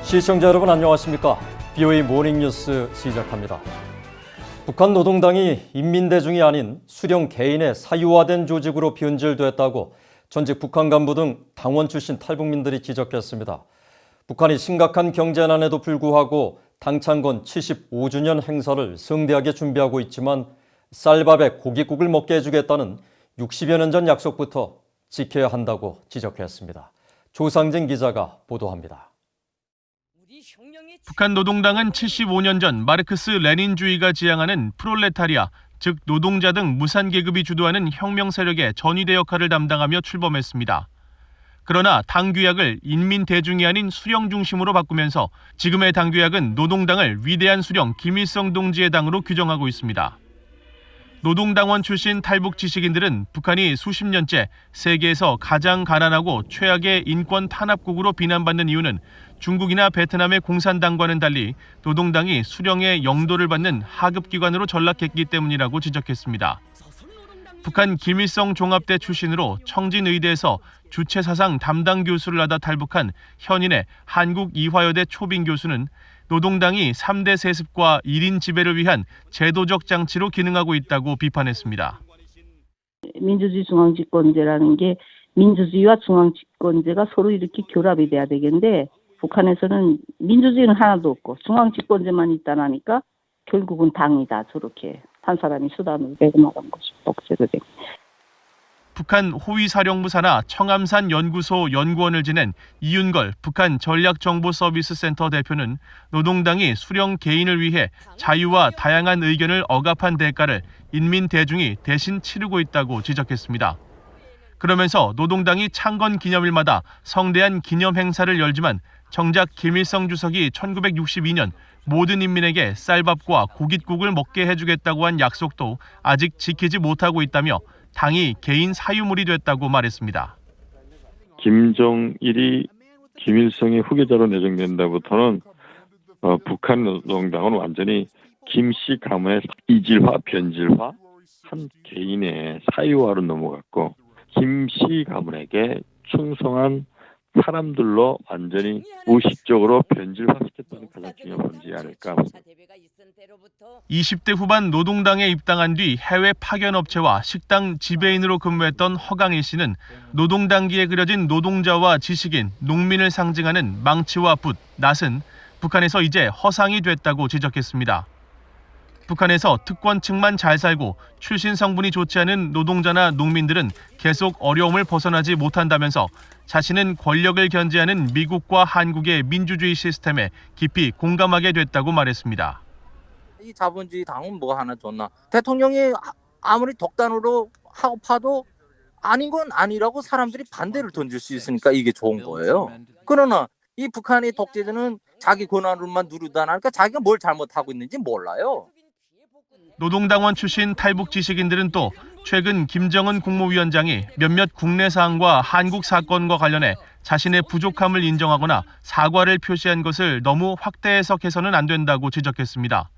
시청자 여러분 안녕하십니까? BOA 모닝뉴스 시작합니다. 북한 노동당이 인민대중이 아닌 수령 개인의 사유화된 조직으로 변질됐다고 전직 북한 간부 등 당원 출신 탈북민들이 지적했습니다. 북한이 심각한 경제난에도 불구하고 당창건 75주년 행사를 성대하게 준비하고 있지만 쌀밥에 고깃국을 먹게 해주겠다는 60여 년 전 약속부터 지켜야 한다고 지적했습니다. 조상진 기자가 보도합니다. 북한 노동당은 75년 전 마르크스 레닌주의가 지향하는 프롤레타리아, 즉 노동자 등 무산계급이 주도하는 혁명 세력의 전위대 역할을 담당하며 출범했습니다. 그러나 당 규약을 인민 대중이 아닌 수령 중심으로 바꾸면서 지금의 당 규약은 노동당을 위대한 수령 김일성 동지의 당으로 규정하고 있습니다. 노동당원 출신 탈북 지식인들은 북한이 수십 년째 세계에서 가장 가난하고 최악의 인권 탄압국으로 비난받는 이유는 중국이나 베트남의 공산당과는 달리 노동당이 수령의 영도를 받는 하급기관으로 전락했기 때문이라고 지적했습니다. 북한 김일성 종합대 출신으로 청진의대에서 주체사상 담당 교수를 하다 탈북한 현인의 한국이화여대 초빙 교수는 노동당이 3대 세습과 1인 지배를 위한 제도적 장치로 기능하고 있다고 비판했습니다. 민주주의 중앙집권제라는 게 민주주의와 중앙집권제가 서로 이렇게 결합이 돼야 되겠는데 북한에서는 민주주의는 하나도 없고 중앙집권제만 있다나니까 결국은 당이다. 저렇게 한 사람이 수단으로 내고 나간 것이 독재로 된. 북한 호위사령부 산하 청암산 연구소 연구원을 지낸 이윤걸 북한 전략정보서비스센터 대표는 노동당이 수령 개인을 위해 자유와 다양한 의견을 억압한 대가를 인민 대중이 대신 치르고 있다고 지적했습니다. 그러면서 노동당이 창건 기념일마다 성대한 기념 행사를 열지만 정작 김일성 주석이 1962년 모든 인민에게 쌀밥과 고깃국을 먹게 해주겠다고 한 약속도 아직 지키지 못하고 있다며 당이 개인 사유물이 됐다고 말했습니다. 김정일이 김일성의 후계자로 내정된 다부터는 북한 노동당은 완전히 김씨 가문의 이질화, 변질화, 한 개인의 사유화로 넘어갔고 김씨 가문에게 충성한 사람들로 완전히 무의식적으로 변질화시켰다는 가장 중요한 문제지 않을까. 20대 후반 노동당에 입당한 뒤 해외 파견업체와 식당 지배인으로 근무했던 허강일 씨는 노동당기에 그려진 노동자와 지식인, 농민을 상징하는 망치와 붓, 낫은 북한에서 이제 허상이 됐다고 지적했습니다. 북한에서 특권층만 잘 살고 출신 성분이 좋지 않은 노동자나 농민들은 계속 어려움을 벗어나지 못한다면서 자신은 권력을 견제하는 미국과 한국의 민주주의 시스템에 깊이 공감하게 됐다고 말했습니다. 이 자본주의 당은 뭐 하나 줬나? 대통령이 아무리 독단으로 하고 파도 아닌 건 아니라고 사람들이 반대를 던질 수 있으니까 이게 좋은 거예요. 그러나 이 북한의 독재자는 자기 권한으로만 누르다 나니까 자기가 뭘 잘못하고 있는지 몰라요. 노동당원 출신 탈북 지식인들은 또 최근 김정은 국무위원장이 몇몇 국내 사항과 한국 사건과 관련해 자신의 부족함을 인정하거나 사과를 표시한 것을 너무 확대 해석해서는 안 된다고 지적했습니다.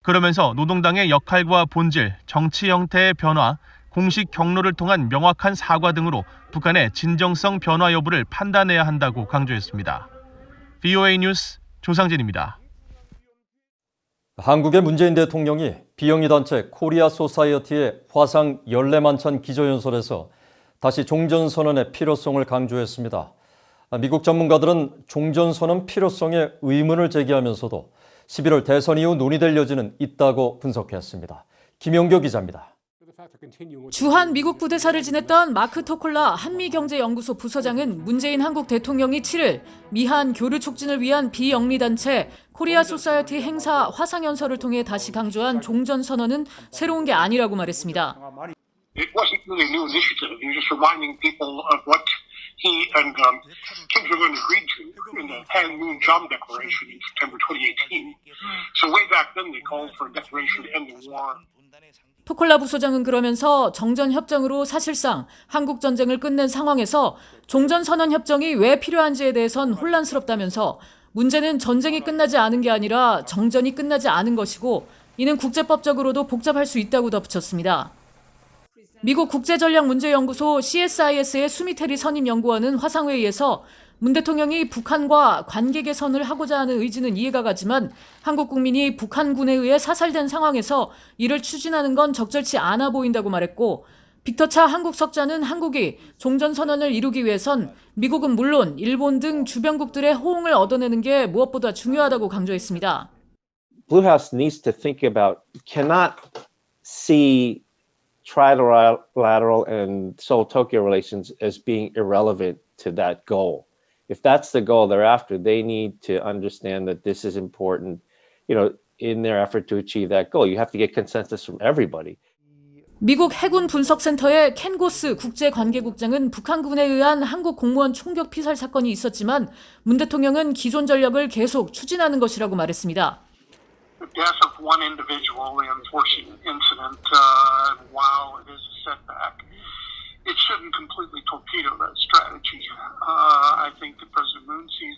그러면서 노동당의 역할과 본질, 정치 형태의 변화, 공식 경로를 통한 명확한 사과 등으로 북한의 진정성 변화 여부를 판단해야 한다고 강조했습니다. BOA 뉴스 조상진입니다. 한국의 문재인 대통령이 비영리 단체 코리아 소사이어티의 화상 연례만찬 기조연설에서 다시 종전선언의 필요성을 강조했습니다. 미국 전문가들은 종전선언 필요성에 의문을 제기하면서도 11월 대선 이후 논의될 여지는 있다고 분석했습니다. 김용교 기자입니다. 주한 미국 부대사를 지냈던 마크 토콜라 한미경제연구소 부서장은 문재인 한국 대통령이 7일 미한 교류 촉진을 위한 비영리단체 코리아 소사이어티 행사 화상연설을 통해 다시 강조한 종전선언은 새로운 게 아니라고 말했습니다. It wasn't really a new initiative. He was just reminding people of what he and Kim Jong-un agreed to in the Panmunjom Declaration in September 2018. So way back then they called for a declaration to end the war. 토콜라 부소장은 그러면서 정전협정으로 사실상 한국전쟁을 끝낸 상황에서 종전선언협정이 왜 필요한지에 대해선 혼란스럽다면서 문제는 전쟁이 끝나지 않은 게 아니라 정전이 끝나지 않은 것이고 이는 국제법적으로도 복잡할 수 있다고 덧붙였습니다. 미국 국제전략문제연구소 CSIS의 수미테리 선임연구원은 화상회의에서 문 대통령이 북한과 관계 개선을 하고자 하는 의지는 이해가 가지만 한국 국민이 북한군에 의해 사살된 상황에서 이를 추진하는 건 적절치 않아 보인다고 말했고, 빅터 차 한국 석좌는 한국이 종전선언을 이루기 위해선 미국은 물론 일본 등 주변국들의 호응을 얻어내는 게 무엇보다 중요하다고 강조했습니다. Blue House needs to think about, cannot see trilateral and Seoul-Tokyo relations as being irrelevant to that goal. If that's the goal they're after, they need to understand that this is important, in their effort to achieve that goal. You have to get consensus from everybody. 미국 해군 분석센터의 켄 고스 국제관계국장은 북한군에 의한 한국 공무원 총격 피살 사건이 있었지만 문 대통령은 기존 전략을 계속 추진하는 것이라고 말했습니다. The death of one individual, the unfortunate incident, while it is a setback, it shouldn't completely torpedo that strategy. I think that President Moon sees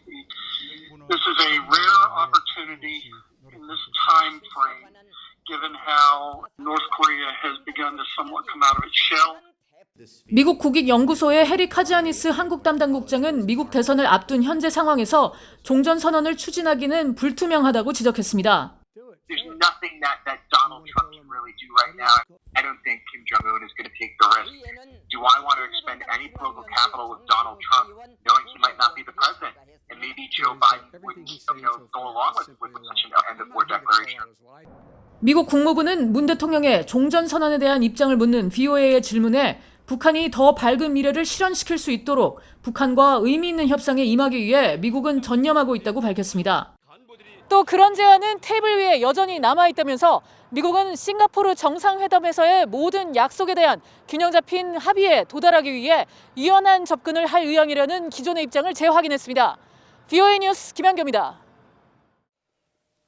this is a rare opportunity in this time frame, given how North Korea has begun to somewhat come out of its shell. 미국 국익연구소의 해리 카지아니스 한국 담당국장은 미국 대선을 앞둔 현재 상황에서 종전선언을 추진하기는 불투명하다고 지적했습니다. There's nothing that Donald Trump can really do right now. I don't think Kim Jong-un is going to take the risk. Do I want to expend any political capital with Donald Trump, knowing he might not be the president? And maybe Joe Biden would, go along with such an end-of-war declaration. 미국 국무부는 문 대통령의 종전선언에 대한 입장을 묻는 VOA의 질문에 북한이 더 밝은 미래를 실현시킬 수 있도록 북한과 의미 있는 협상에 임하기 위해 미국은 전념하고 있다고 밝혔습니다. 또 그런 제안은 테이블 위에 여전히 남아있다면서 미국은 싱가포르 정상회담에서의 모든 약속에 대한 균형 잡힌 합의에 도달하기 위해 유연한 접근을 할 의향이라는 기존의 입장을 재확인했습니다. VOA 뉴스 김한교입니다.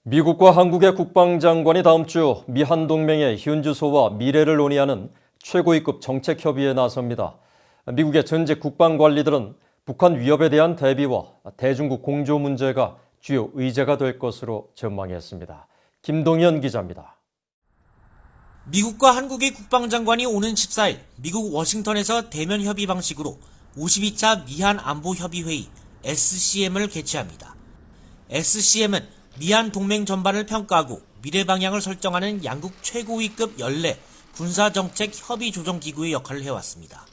미국과 한국의 국방장관이 다음 주 미한 동맹의 현주소와 미래를 논의하는 최고위급 정책협의에 나섭니다. 미국의 전직 국방관리들은 북한 위협에 대한 대비와 대중국 공조 문제가 주요 의제가 될 것으로 전망했습니다. 김동현 기자입니다. 미국과 한국의 국방장관이 오는 14일 미국 워싱턴에서 대면 협의 방식으로 52차 미한 안보협의회의 SCM을 개최합니다. SCM은 미한 동맹 전반을 평가하고 미래 방향을 설정하는 양국 최고위급 연례 군사정책 협의조정기구의 역할을 해왔습니다.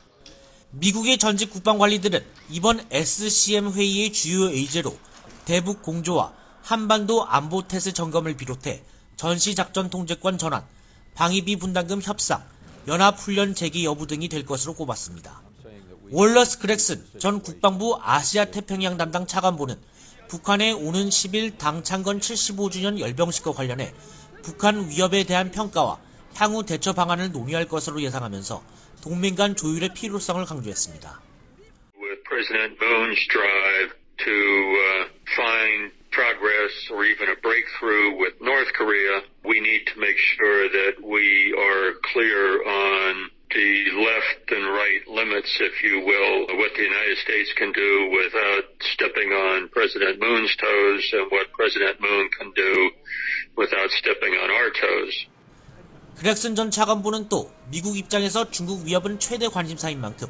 미국의 전직 국방관리들은 이번 SCM 회의의 주요 의제로 대북 공조와 한반도 안보태세 점검을 비롯해 전시작전 통제권 전환, 방위비 분담금 협상, 연합훈련 재개 여부 등이 될 것으로 꼽았습니다. 월러스 그렉슨 전 국방부 아시아 태평양 담당 차관보는 북한의 오는 10일 당 창건 75주년 열병식과 관련해 북한 위협에 대한 평가와 향후 대처 방안을 논의할 것으로 예상하면서 동맹 간 조율의 필요성을 강조했습니다. With President Moon's drive to find progress or even a breakthrough with North Korea, we need to make sure that we are clear on the left and right limits, if you will, what the United States can do without stepping on President Moon's toes and what President Moon can do without stepping on our toes. 그렉슨 전 차관보는 또 미국 입장에서 중국 위협은 최대 관심사인 만큼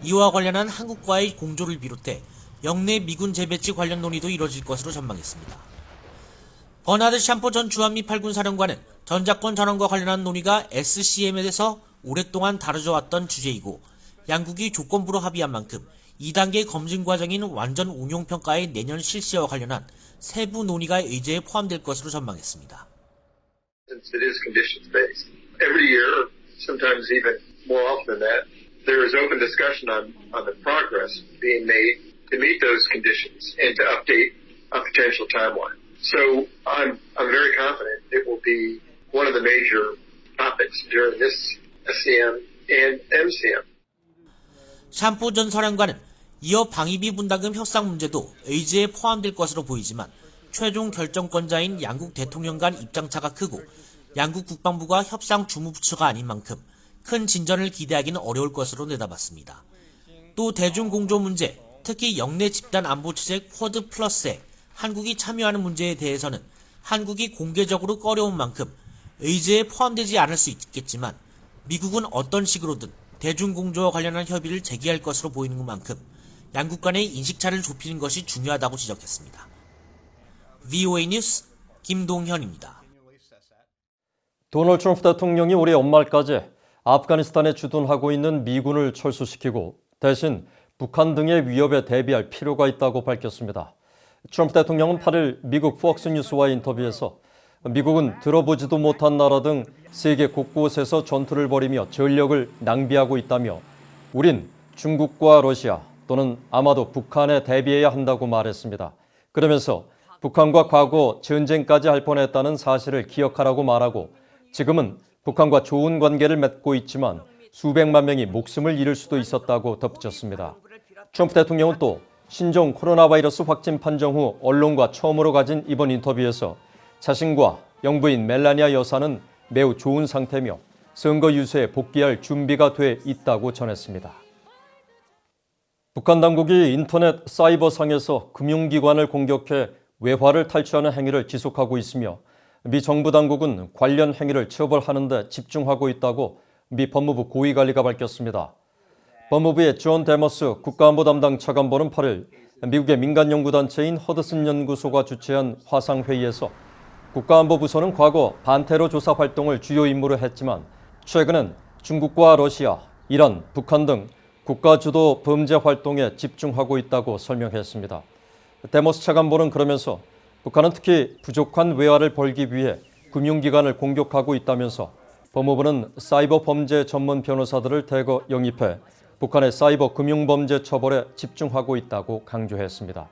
이와 관련한 한국과의 공조를 비롯해 영내 미군 재배치 관련 논의도 이뤄질 것으로 전망했습니다. 버나드 샴포 전 주한미 8군 사령관은 전작권 전환과 관련한 논의가 SCM에 대해서 오랫동안 다뤄져 왔던 주제이고 양국이 조건부로 합의한 만큼 2단계 검증 과정인 완전 운용평가의 내년 실시와 관련한 세부 논의가 의제에 포함될 것으로 전망했습니다. It is conditions-based. Every year, sometimes even more often than that, there is open discussion on the progress being made to meet those conditions and to update a potential timeline. So I'm very confident it will be one of the major topics during this SCM and MCM. 샴포 전 사령관은 이어 방위비 분담금 협상 문제도 의제에 포함될 것으로 보이지만 최종 결정권자인 양국 대통령 간 입장차가 크고 양국 국방부가 협상 주무부처가 아닌 만큼 큰 진전을 기대하기는 어려울 것으로 내다봤습니다. 또 대중공조 문제, 특히 영내 집단 안보체제 쿼드 플러스에 한국이 참여하는 문제에 대해서는 한국이 공개적으로 꺼려온 만큼 의제에 포함되지 않을 수 있겠지만 미국은 어떤 식으로든 대중공조와 관련한 협의를 재개할 것으로 보이는 것만큼 양국 간의 인식차를 좁히는 것이 중요하다고 지적했습니다. VOA 뉴스 김동현입니다. 도널드 트럼프 대통령이 올해 연말까지 아프가니스탄에 주둔하고 있는 미군을 철수시키고 대신 북한 등의 위협에 대비할 필요가 있다고 밝혔습니다. 트럼프 대통령은 8일 미국 폭스뉴스와의 인터뷰에서 미국은 들어보지도 못한 나라 등 세계 곳곳에서 전투를 벌이며 전력을 낭비하고 있다며 우린 중국과 러시아 또는 아마도 북한에 대비해야 한다고 말했습니다. 그러면서 북한과 과거 전쟁까지 할 뻔했다는 사실을 기억하라고 말하고 지금은 북한과 좋은 관계를 맺고 있지만 수백만 명이 목숨을 잃을 수도 있었다고 덧붙였습니다. 트럼프 대통령은 또 신종 코로나 바이러스 확진 판정 후 언론과 처음으로 가진 이번 인터뷰에서 자신과 영부인 멜라니아 여사는 매우 좋은 상태며 선거 유세에 복귀할 준비가 돼 있다고 전했습니다. 북한 당국이 인터넷 사이버상에서 금융기관을 공격해 외화를 탈취하는 행위를 지속하고 있으며 미 정부 당국은 관련 행위를 처벌하는 데 집중하고 있다고 미 법무부 고위관리가 밝혔습니다. 법무부의 존 데머스 국가안보 담당 차관보는 8일 미국의 민간연구단체인 허드슨 연구소가 주최한 화상회의에서 국가안보부서는 과거 반테러 조사 활동을 주요 임무로 했지만 최근엔 중국과 러시아, 이란, 북한 등 국가주도 범죄 활동에 집중하고 있다고 설명했습니다. 데머스 차관보는 그러면서 북한은 특히 부족한 외화를 벌기 위해 금융기관을 공격하고 있다면서 법무부는 사이버 범죄 전문 변호사들을 대거 영입해 북한의 사이버 금융범죄 처벌에 집중하고 있다고 강조했습니다.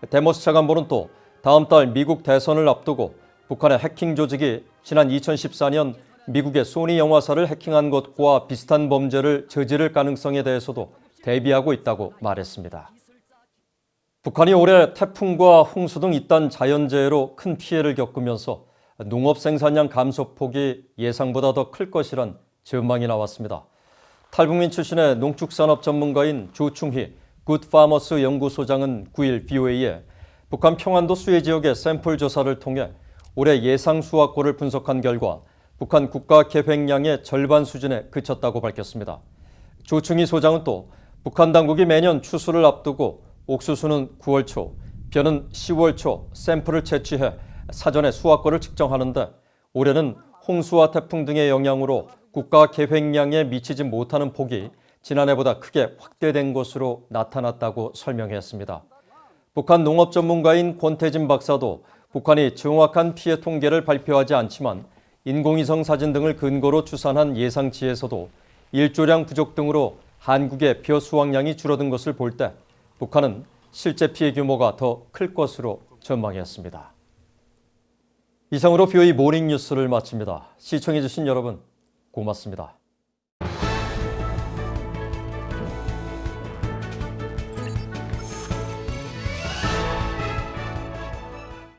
데머스 차관보는 또 다음 달 미국 대선을 앞두고 북한의 해킹 조직이 지난 2014년 미국의 소니 영화사를 해킹한 것과 비슷한 범죄를 저지를 가능성에 대해서도 대비하고 있다고 말했습니다. 북한이 올해 태풍과 홍수 등 이딴 자연재해로 큰 피해를 겪으면서 농업 생산량 감소폭이 예상보다 더 클 것이란 전망이 나왔습니다. 탈북민 출신의 농축산업 전문가인 조충희 굿파머스 연구소장은 9일 VOA에 북한 평안도 수해 지역의 샘플 조사를 통해 올해 예상 수확고를 분석한 결과 북한 국가 계획량의 절반 수준에 그쳤다고 밝혔습니다. 조충희 소장은 또 북한 당국이 매년 추수를 앞두고 옥수수는 9월 초, 벼는 10월 초 샘플을 채취해 사전에 수확고를 측정하는데 올해는 홍수와 태풍 등의 영향으로 국가 계획량에 미치지 못하는 폭이 지난해보다 크게 확대된 것으로 나타났다고 설명했습니다. 북한 농업 전문가인 권태진 박사도 북한이 정확한 피해 통계를 발표하지 않지만 인공위성 사진 등을 근거로 추산한 예상치에서도 일조량 부족 등으로 한국의 벼 수확량이 줄어든 것을 볼 때 북한은 실제 피해 규모가 더 클 것으로 전망했습니다. 이상으로 VOA 모닝 뉴스를 마칩니다. 시청해주신 여러분 고맙습니다.